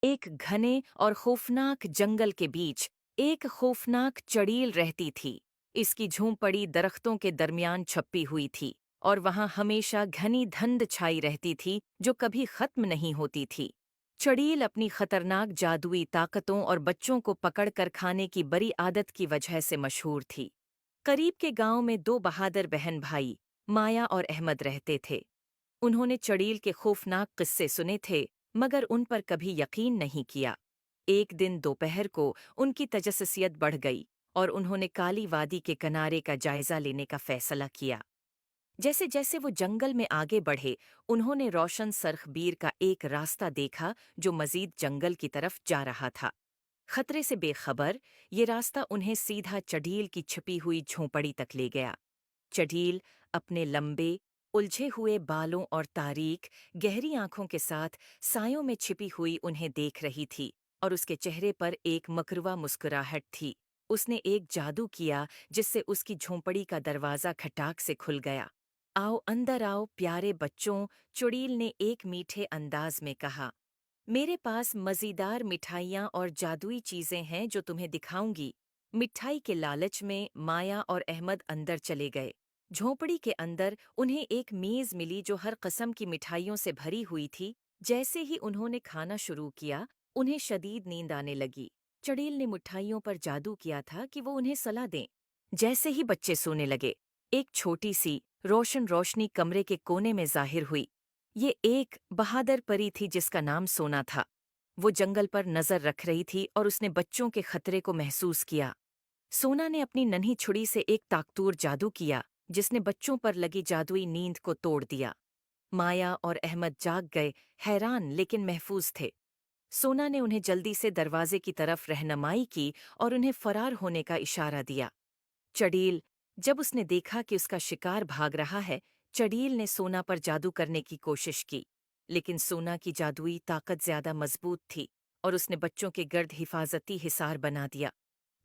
एक घने और खौफनाक जंगल के बीच एक खौफनाक चड़ील रहती थी। इसकी झोंपड़ी दरख्तों के दरमियान छपी हुई थी और वहां हमेशा घनी धुंध छाई रहती थी जो कभी खत्म नहीं होती थी। चड़ील अपनी खतरनाक जादुई ताकतों और बच्चों को पकड़कर खाने की बड़ी आदत की वजह से मशहूर थी। करीब के गांव में दो बहादुर बहन भाई माया और अहमद रहते थे। उन्होंने चड़ील के खौफनाक किस्से सुने थे मगर उन पर कभी यकीन नहीं किया। एक दिन दोपहर को उनकी तजस्सुसियत बढ़ गई और उन्होंने काली वादी के किनारे का जायजा लेने का फैसला किया। जैसे जैसे वो जंगल में आगे बढ़े, उन्होंने रोशन सरखबीर का एक रास्ता देखा जो मजीद जंगल की तरफ जा रहा था। खतरे से बेखबर, ये रास्ता उन्हें सीधा चढ़ील की छिपी हुई झोंपड़ी तक ले गया। चढ़ील अपने लंबे, उलझे हुए बालों और तारीक, गहरी आंखों के साथ सायों में छिपी हुई उन्हें देख रही थी और उसके चेहरे पर एक मकरुआ मुस्कुराहट थी। उसने एक जादू किया जिससे उसकी झोंपड़ी का दरवाज़ा खटाक से खुल गया। आओ अंदर आओ प्यारे बच्चों, चुड़ील ने एक मीठे अंदाज में कहा। मेरे पास मज़ेदार मिठाइयाँ और जादुई चीज़ें हैं जो तुम्हें दिखाऊंगी। मिठाई के लालच में माया और अहमद अंदर चले गए। झोंपड़ी के अंदर उन्हें एक मेज़ मिली जो हर किस्म की मिठाइयों से भरी हुई थी। जैसे ही उन्होंने खाना शुरू किया, उन्हें शदीद नींद आने लगी। चड़ील ने मिठाइयों पर जादू किया था कि वो उन्हें सलाह दें। जैसे ही बच्चे सोने लगे, एक छोटी सी रोशनी कमरे के कोने में जाहिर हुई। ये एक बहादुर परी थी जिसका नाम सोना था। वो जंगल पर नजर रख रही थी और उसने बच्चों के खतरे को महसूस किया। सोना ने अपनी नन्ही छुरी से एक ताकतूर जादू किया जिसने बच्चों पर लगी जादुई नींद को तोड़ दिया। माया और अहमद जाग गए, हैरान लेकिन महफूज थे। सोना ने उन्हें जल्दी से दरवाजे की तरफ रहनुमाई की और उन्हें फरार होने का इशारा दिया। चड़ील, जब उसने देखा कि उसका शिकार भाग रहा है, चड़ील ने सोना पर जादू करने की कोशिश की। लेकिन सोना की जादुई ताकत ज्यादा मजबूत थी और उसने बच्चों के गर्द हिफाजती हिसार बना दिया।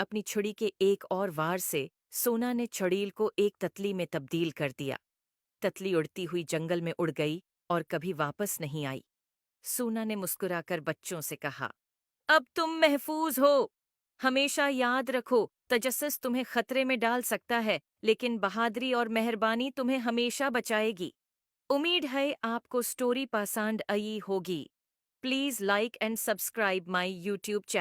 अपनी छुरी के एक और वार से सोना ने चड़ील को एक ततली में तब्दील कर दिया। ततली उड़ती हुई जंगल में उड़ गई और कभी वापस नहीं आई। सोना ने मुस्कुराकर बच्चों से कहा, अब तुम महफूज हो। हमेशा याद रखो, तजस्सुस तुम्हें खतरे में डाल सकता है, लेकिन बहादुरी और मेहरबानी तुम्हें हमेशा बचाएगी। उम्मीद है आपको स्टोरी पसंद आई होगी। Please like and subscribe my YouTube channel.